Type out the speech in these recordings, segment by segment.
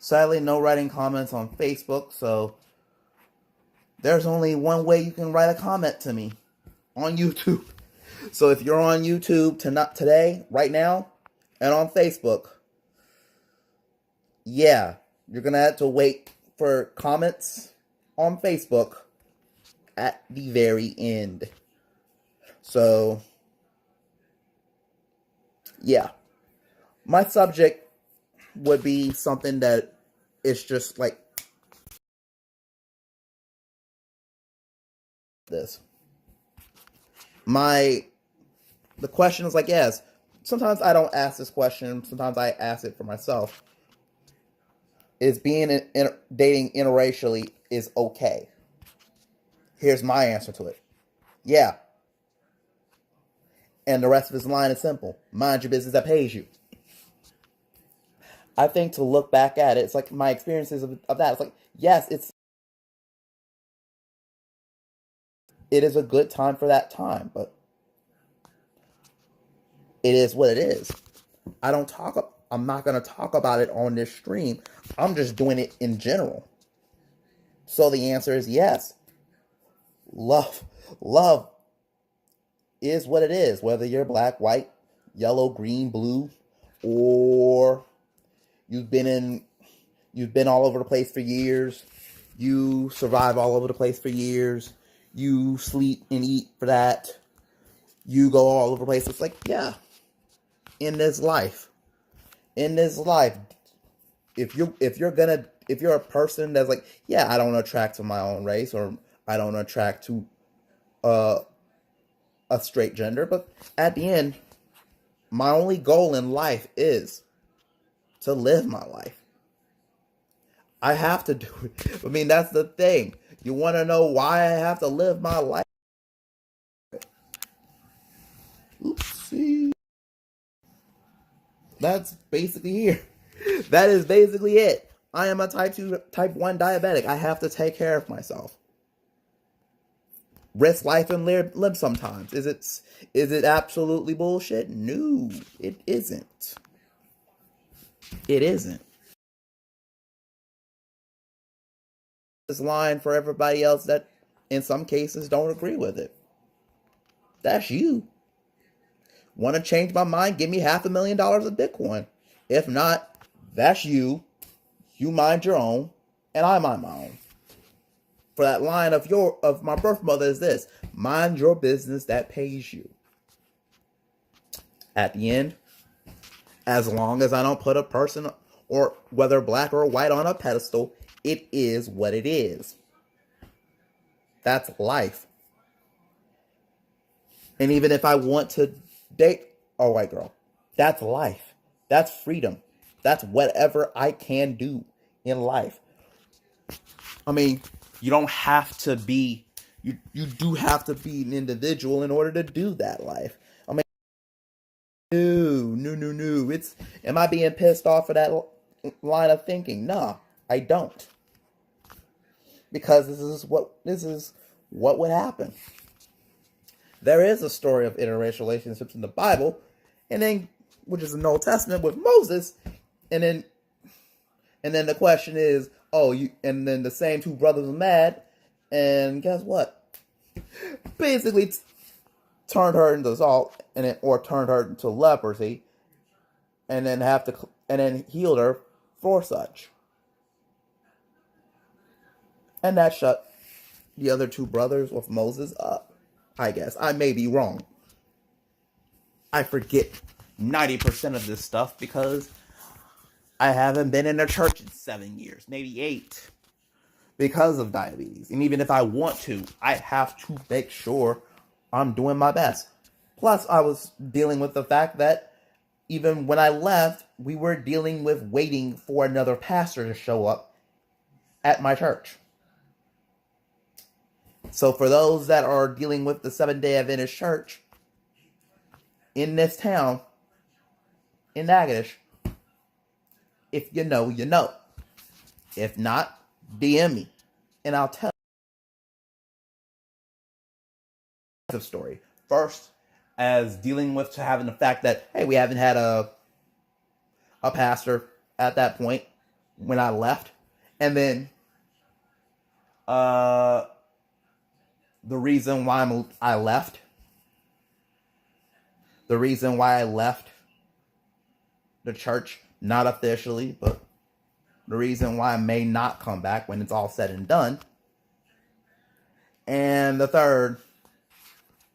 Sadly, no writing comments on Facebook, so there's only one way you can write a comment to me on YouTube. So if you're on YouTube today, right now, and on Facebook, yeah, you're gonna have to wait for comments on Facebook at the very end. So, yeah, my subject would be something that is just like this. The question is like, yes, sometimes I don't ask this question, sometimes I ask it for myself. Is dating interracially is okay? Here's my answer to it. Yeah. And the rest of his line is simple. Mind your business that pays you. I think to look back at it, it's like my experiences of that. It's like, yes, it is a good time for that time, but it is what it is. I'm not going to talk about it on this stream. I'm just doing it in general. So the answer is yes. Love is what it is, whether you're black, white, yellow, green, blue, or you've been all over the place for years. You survive all over the place for years. You sleep and eat for that. You go all over the place. It's like, yeah, in this life, if you're a person that's like, yeah, I don't attract to my own race, or I don't attract to a straight gender, but at the end, my only goal in life is to live my life. I have to do it. I mean, that's the thing. You want to know why I have to live my life? Oopsie. That's basically here. That is basically it. I am a type 1 diabetic. I have to take care of myself. Risk life and limb sometimes. Is it absolutely bullshit? No, it isn't. It isn't. This line for everybody else that in some cases don't agree with it. That's you. Want to change my mind? Give me $500,000 of Bitcoin. If not, that's you. You mind your own, and I mind my own. For that line of my birth mother is this: mind your business that pays you. At the end, as long as I don't put a person, or whether black or white, on a pedestal, it is what it is. That's life. And even if I want to date a white girl, that's life. That's freedom. That's whatever I can do in life. I mean, you don't have to be, you do have to be an individual in order to do that life. I mean, no. Am I being pissed off for that line of thinking? No, I don't. Because this is what would happen. There is a story of interracial relationships in the Bible, and then, which is in the Old Testament with Moses, and then the question is, and then the same two brothers were mad, and guess what? Basically, turned her into salt, or turned her into leprosy, and then healed her for such, and that shut the other two brothers with Moses up. I guess I may be wrong. I forget 90% of this stuff because I haven't been in a church in 7 years, maybe 8, because of diabetes. And even if I want to, I have to make sure I'm doing my best. Plus, I was dealing with the fact that even when I left, we were dealing with waiting for another pastor to show up at my church. So for those that are dealing with the Seventh-day Adventist Church in this town, in Natchitoches, if you know, you know. If not, DM me, and I'll tell you the story. First, as dealing with having the fact that, hey, we haven't had a pastor at that point. when I left. And then the reason why I left, the reason why I left the church, not officially, but the reason why I may not come back when it's all said and done. And the third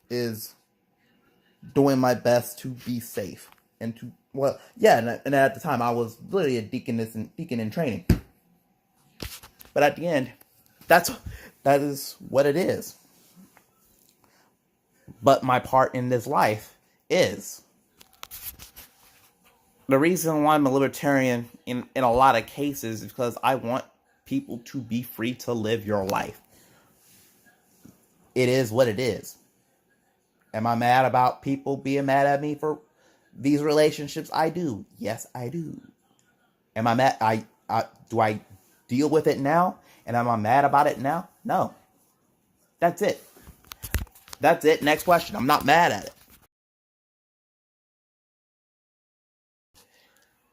is doing my best to be safe and to, well, yeah, and at the time I was literally a deacon in training. But at the end, that is what it is. But my part in this life is the reason why I'm a libertarian in a lot of cases is because I want people to be free to live your life. It is what it is. Am I mad about people being mad at me for these relationships? I do. Yes, I do. Am I mad? Do I deal with it now? And am I mad about it now? No. That's it. That's it. Next question. I'm not mad at it.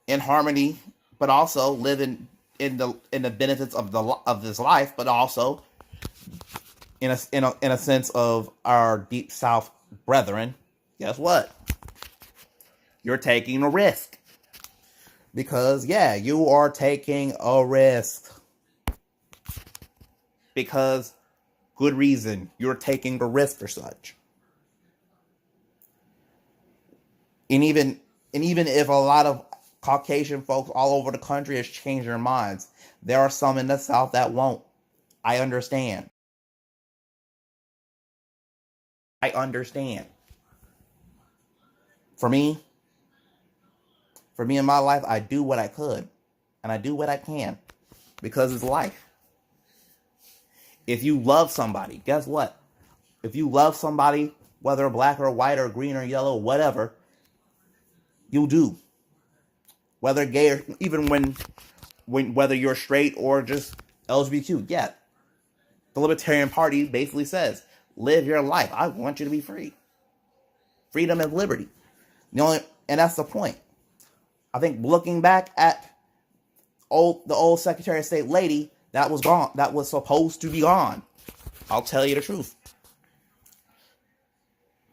In harmony, but also living in the benefits of this life, but also in a sense of our deep South brethren. Guess what? You're taking a risk. Because, yeah, you are taking a risk. Because, good reason, you're taking a risk for such. And even if a lot of Caucasian folks all over the country has changed their minds, there are some in the South that won't. I understand. For me in my life, I do what I could. And I do what I can. Because it's life. If you love somebody, guess what? If you love somebody, whether black or white or green or yellow, whatever, you'll do. Whether gay or even whether you're straight or just LGBTQ, yeah. The Libertarian Party basically says, live your life. I want you to be free. Freedom and liberty. And that's the point. I think looking back at the old Secretary of State lady that was gone, that was supposed to be gone, I'll tell you the truth.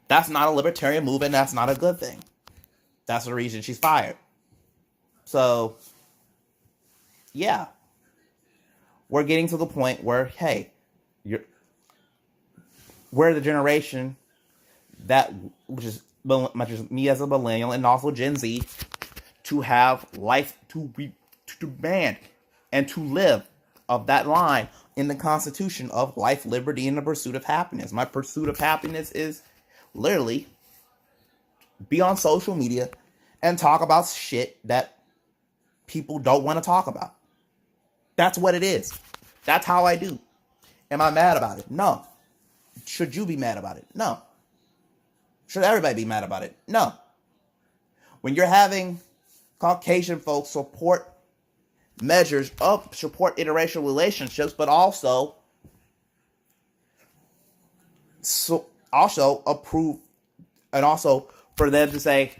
That's not a libertarian move, and that's not a good thing. That's the reason she's fired. So, yeah. We're getting to the point where, hey, we're the generation that, which is me as a millennial and also Gen Z, to have life to demand and to live of that line in the Constitution of life, liberty, and the pursuit of happiness. My pursuit of happiness is literally be on social media and talk about shit that people don't want to talk about. That's what it is. That's how I do. Am I mad about it? No. Should you be mad about it? No. Should everybody be mad about it? No. When you're having Caucasian folks support measures of support interracial relationships, but also approve, and also for them to say,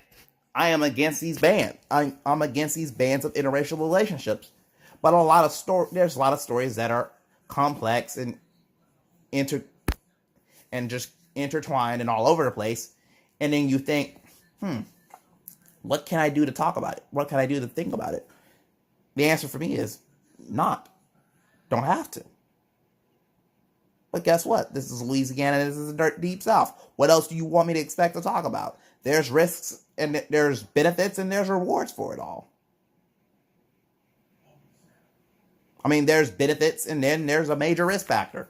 I am against these bans. I'm against these bans of interracial relationships. But there's a lot of stories that are complex and just intertwined and all over the place. And then you think, what can I do to talk about it? What can I do to think about it? The answer for me is not. Don't have to. But guess what? This is Louisiana. This is the deep South. What else do you want me to expect to talk about? There's risks and there's benefits and there's rewards for it all. I mean, there's benefits and then there's a major risk factor.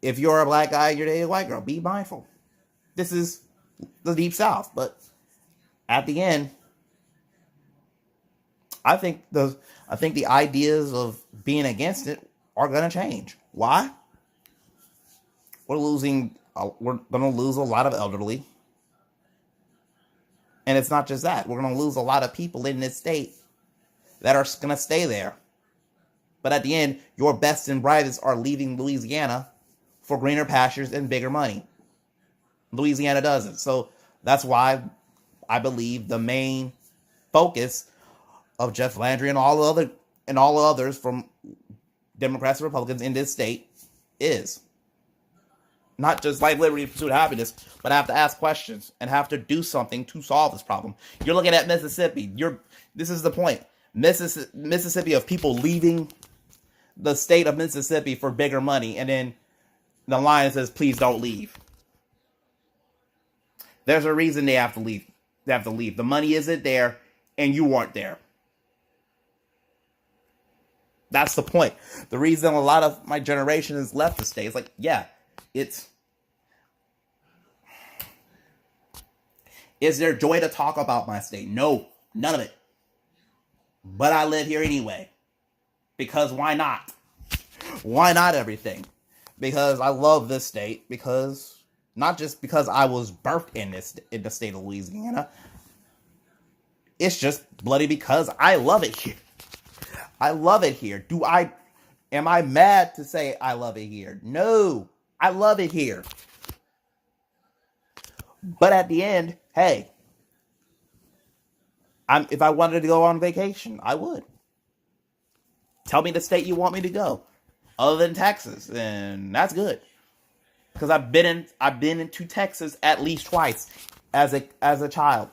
If you're a black guy and you're dating a white girl, be mindful. This is the deep South. But at the end, I think the ideas of being against it are going to change. Why? We're going to lose a lot of elderly. And it's not just that. We're going to lose a lot of people in this state that are going to stay there. But at the end, your best and brightest are leaving Louisiana for greener pastures and bigger money. Louisiana doesn't. So that's why I believe the main focus of Jeff Landry and all the other and all others from Democrats and Republicans in this state is. Not just life, liberty, pursuit of happiness, but have to ask questions and have to do something to solve this problem. You're looking at Mississippi. This is the point. Mississippi of people leaving the state of Mississippi for bigger money, and then the line says, please don't leave. There's a reason they have to leave. They have to leave. The money isn't there, and you weren't there. That's the point. The reason a lot of my generation has left the state is like, yeah, is there joy to talk about my state? No, none of it. But I live here anyway. Because why not? Why not everything? Because I love this state. Because, not just because I was birthed in the state of Louisiana. It's just bloody because I love it here. I love it here. Am I mad to say I love it here? No. I love it here. But at the end, hey, if I wanted to go on vacation, I would. Tell me the state you want me to go, other than Texas, and that's good. Because I've been into Texas at least twice as a child.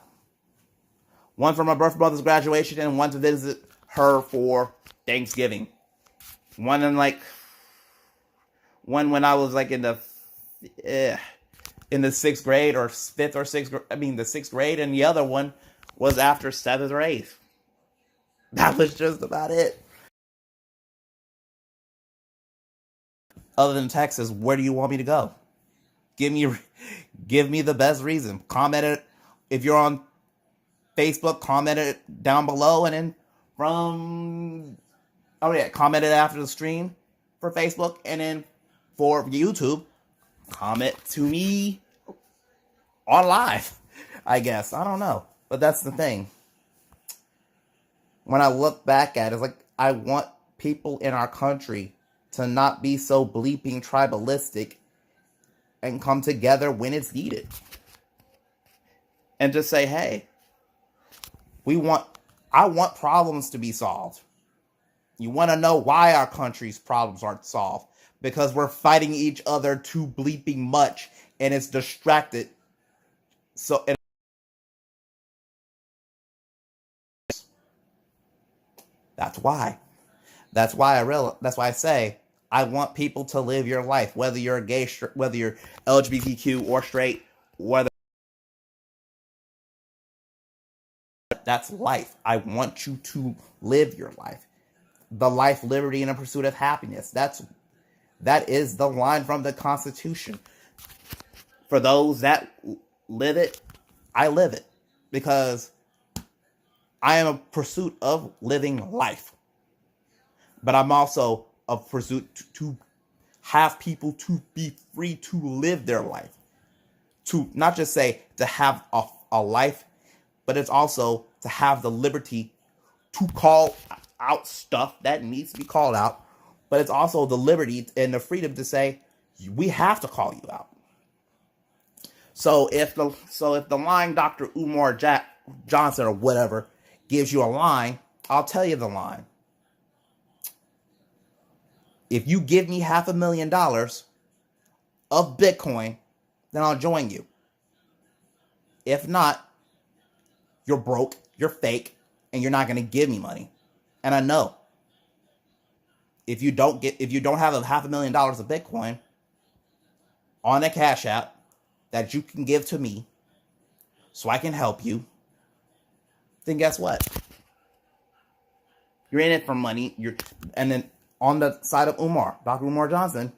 One for my birth mother's graduation, and one to visit her for Thanksgiving. One when I was like in the 6th grade or 5th or 6th grade. I mean the 6th grade, and the other one was after 7th or 8th. That was just about it. Other than Texas, where do you want me to go? Give me the best reason. Comment it if you're on Facebook. Comment it down below, and then comment it after the stream for Facebook, and then for YouTube, comment to me on live. I guess I don't know, but that's the thing. When I look back at it, it's like I want people in our country to not be so bleeping tribalistic and come together when it's needed. And just say, hey, I want problems to be solved. You want to know why our country's problems aren't solved? Because we're fighting each other too bleeping much, and it's distracted. So that's why. That's why I say I want people to live your life, whether you're gay, whether you're LGBTQ or straight, whether that's life. I want you to live your life. The life, liberty, and the pursuit of happiness. That is the line from the Constitution. For those that live it, I live it. Because I am a pursuit of living life. But I'm also a pursuit to have people to be free to live their life. To not just say to have a life, but it's also to have the liberty to call out stuff that needs to be called out. But it's also the liberty and the freedom to say, we have to call you out. So if the line Dr. Umar Johnson or whatever gives you a line, I'll tell you the line. If you give me $500,000 of Bitcoin, then I'll join you. If not, you're broke, you're fake, and you're not going to give me money. And I know. If you don't have $500,000 of Bitcoin on a Cash App that you can give to me so I can help you, then guess what? You're in it for money. And then on the side of Dr. Umar Johnson,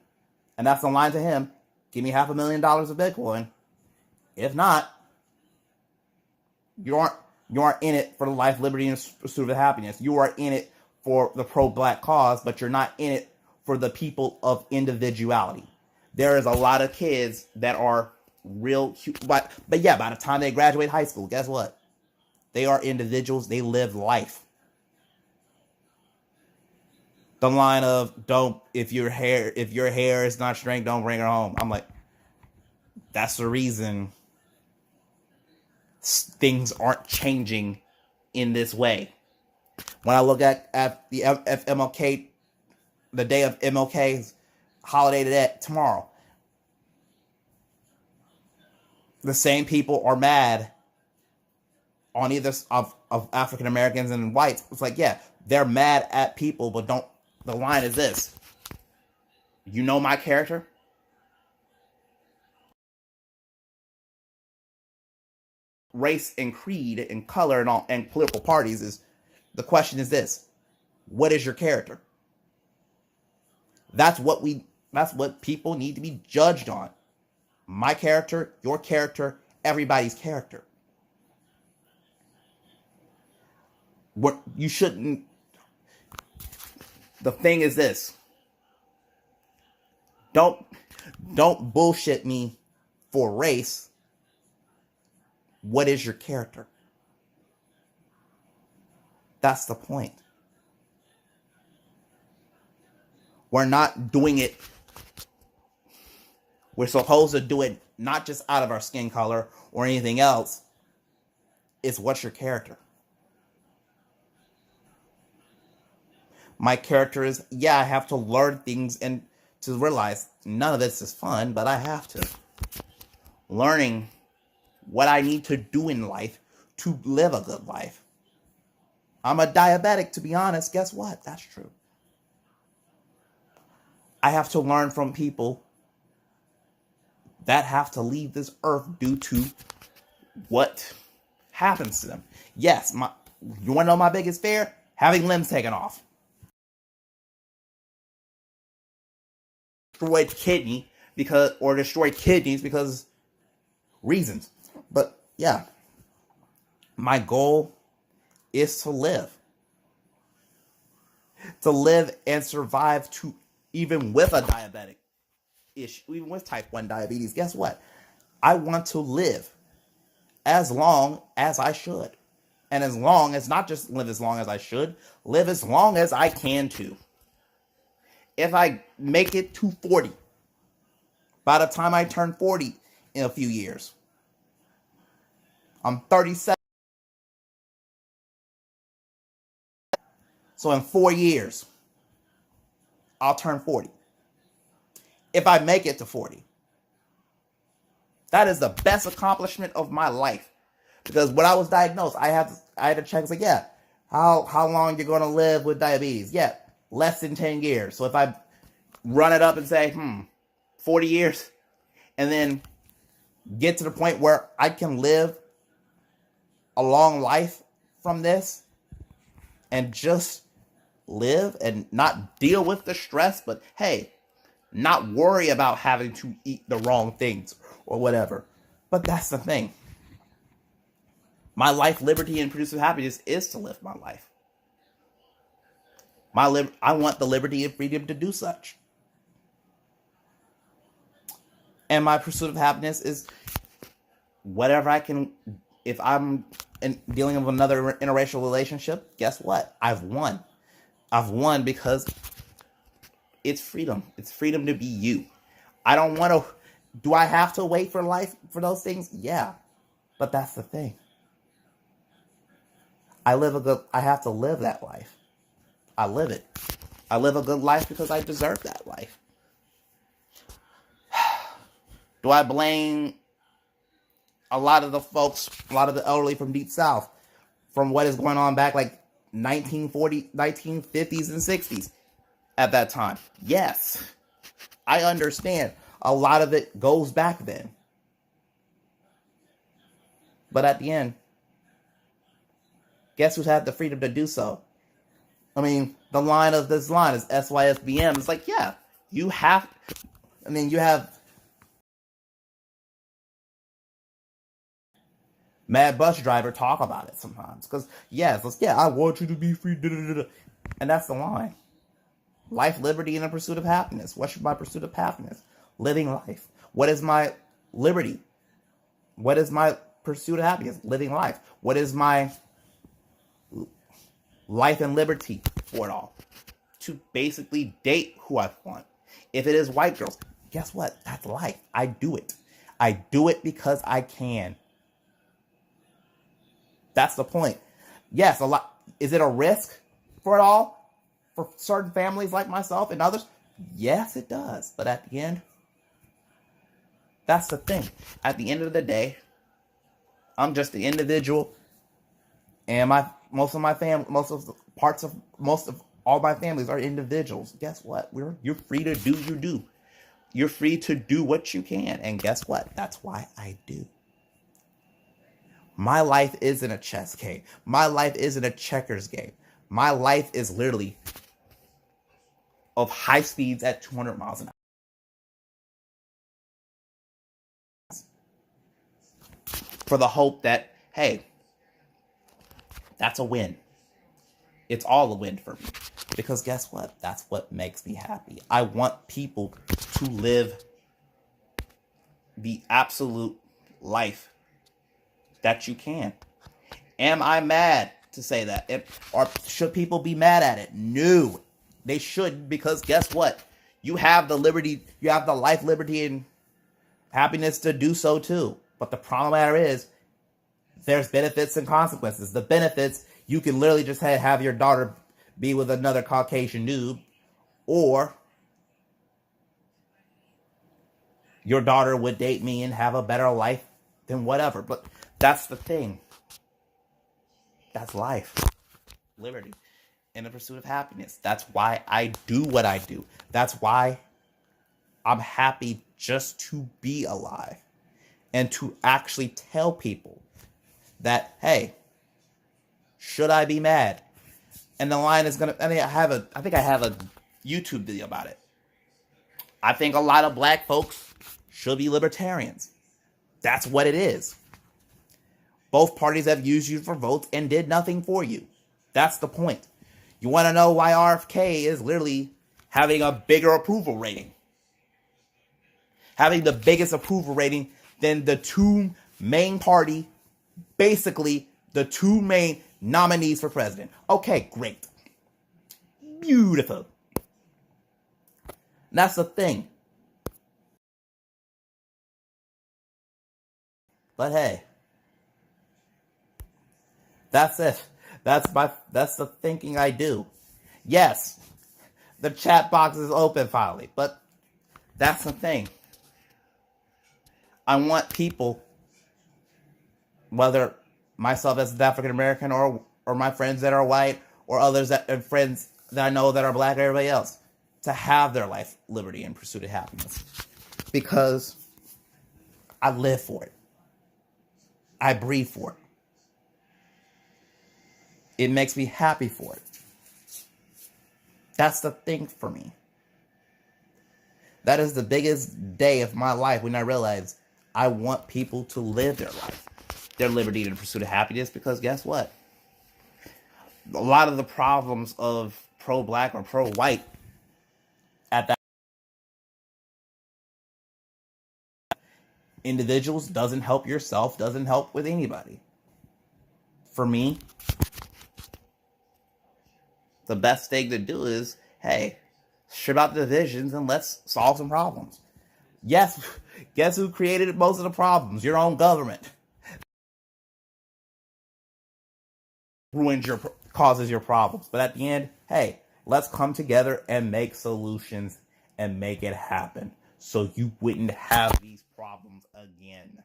and that's the line to him, give me $500,000 of Bitcoin. If not, you aren't in it for the life, liberty, and pursuit of happiness. You are in it for the pro-black cause, but you're not in it for the people of individuality. There is a lot of kids that are real, but yeah, by the time they graduate high school, guess what? They are individuals. They live life. The line of if your hair is not straight, don't bring her home. I'm like, that's the reason things aren't changing in this way. When I look at the MLK, the day of MLK's holiday today, tomorrow, the same people are mad on either of African Americans and whites. It's like, yeah, they're mad at people, but don't. The line is this: you know my character. Race and creed and color and all and political parties is the question is this: what is your character? That's what people need to be judged on. My character, your character, everybody's character. What you shouldn't. The thing is this: don't bullshit me for race. What is your character? That's the point. We're not doing it. We're supposed to do it not just out of our skin color or anything else. It's what's your character? My character is, yeah, I have to learn things and to realize none of this is fun, but I have to. Learning what I need to do in life to live a good life. I'm a diabetic, to be honest. Guess what? That's true. I have to learn from people that have to leave this earth due to what happens to them. Yes, you want to know my biggest fear? Having limbs taken off. Destroyed kidney destroyed kidneys because reasons. But yeah, my goal is to live and survive to even with a diabetic issue, even with type 1 diabetes. Guess what? I want to live as long as I should. And as long as, not just live as long as I should, live as long as I can too. If I make it to 40, by the time I turn 40 in a few years, I'm 37. So in 4 years, I'll turn 40. If I make it to 40. That is the best accomplishment of my life. Because when I was diagnosed, I had to check. It's like, yeah, how long you're going to live with diabetes? Yeah, less than 10 years. So if I run it up and say, 40 years, and then get to the point where I can live a long life from this and just live and not deal with the stress, but hey, not worry about having to eat the wrong things or whatever. But that's the thing. My life, liberty, and pursuit of happiness is to live my life. I want the liberty and freedom to do such. And my pursuit of happiness is whatever I can. If I'm dealing with another interracial relationship, guess what? I've won. I've won because it's freedom. It's freedom to be you. I don't want to. Do I have to wait for life for those things? Yeah. But that's the thing. I have to live that life. I live it. I live a good life because I deserve that life. Do I blame a lot of the folks, a lot of the elderly from Deep South, from what is going on back like 1950s and 60s at that time? Yes. I understand. A lot of it goes back then. But at the end, guess who's had the freedom to do so? I mean, the line of this line is SYSBM. It's like, yeah, you have Mad Bus Driver talk about it sometimes. Because, I want you to be free. And that's the line. Life, liberty, and the pursuit of happiness. What's my pursuit of happiness? Living life. What is my liberty? What is my pursuit of happiness? Living life. What is my life and liberty for it all? To basically date who I want. If it is white girls, guess what? That's life. I do it. I do it because I can. That's the point. Yes, a lot. Is it a risk? for it all, for certain families like myself and others? Yes, it does. But at the end, that's the thing. At the end of the day, I'm just the individual, and most of all my families are individuals. Guess what? You're free to do you do. You're free to do what you can, and guess what? That's why I do. My life isn't a chess game. My life isn't a checkers game. My life is literally of high speeds at 200 miles an hour. For the hope that, hey, that's a win. It's all a win for me. Because guess what? That's what makes me happy. I want people to live the absolute life that you can. Am I mad to say that? Or should people be mad at it? No. They shouldn't, because guess what? You have the liberty, you have the life, liberty, and happiness to do so too. But the problem matter is, there's benefits and consequences. The benefits, you can literally just have your daughter be with another Caucasian dude, or your daughter would date me and have a better life than whatever. But that's the thing. That's life. Liberty. In the pursuit of happiness. That's why I do what I do. That's why I'm happy just to be alive. And to actually tell people that, hey, should I be mad? And the line is gonna, I think I have a YouTube video about it. I think a lot of black folks should be libertarians. That's what it is. Both parties have used you for votes and did nothing for you. That's the point. You want to know why RFK is literally having a bigger approval rating? Having the biggest approval rating than the two main party, basically the two main nominees for president. Okay, great. Beautiful. That's the thing. But hey, that's it. That's the thinking I do. Yes, the chat box is open finally, but that's the thing. I want people, whether myself as an African American or my friends that are white or others and friends that I know that are black or everybody else, to have their life, liberty, and pursuit of happiness. Because I live for it. I breathe for it. It makes me happy for it. That's the thing for me. That is the biggest day of my life when I realize I want people to live their life, their liberty and pursuit of happiness, because guess what? A lot of the problems of pro-black or pro-white at that individuals doesn't help yourself, doesn't help with anybody. For me, the best thing to do is, hey, strip out the divisions and let's solve some problems. Yes, guess who created most of the problems? Your own government. Causes your problems. But at the end, hey, let's come together and make solutions and make it happen so you wouldn't have these problems again.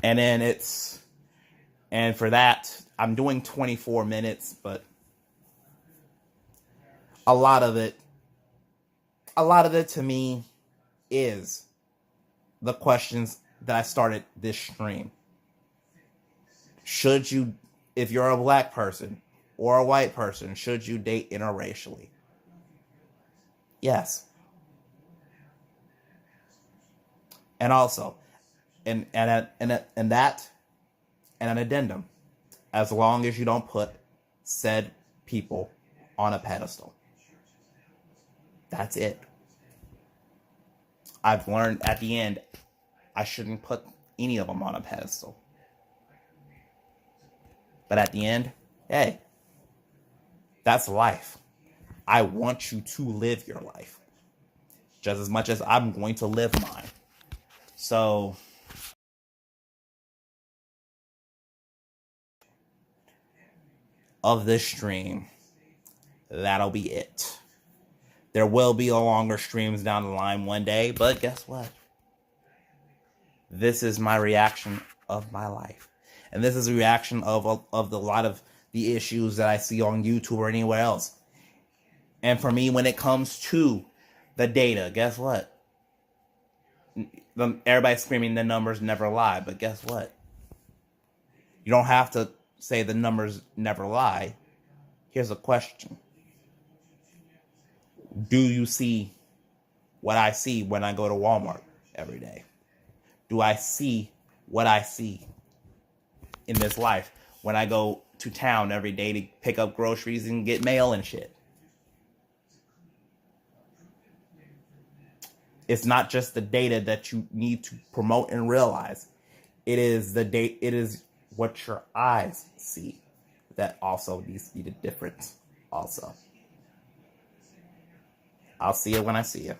And then and for that, I'm doing 24 minutes, but a lot of it to me is the questions that I started this stream. Should you, if you're a black person or a white person, should you date interracially? Yes. And also, and an addendum, as long as you don't put said people on a pedestal. That's it. I've learned at the end, I shouldn't put any of them on a pedestal. But at the end, hey, that's life. I want you to live your life just as much as I'm going to live mine. So of this stream, that'll be it. There will be longer streams down the line one day, but guess what? This is my reaction of my life. And this is a reaction of a lot of the issues that I see on YouTube or anywhere else. And for me, when it comes to the data, guess what? Everybody's screaming the numbers never lie, but guess what? You don't have to say the numbers never lie. Here's a question. Do you see what I see when I go to Walmart every day? Do I see what I see in this life when I go to town every day to pick up groceries and get mail and shit? It's not just the data that you need to promote and realize. It is the data. It is what your eyes see that also needs to be the difference. Also, I'll see you when I see you.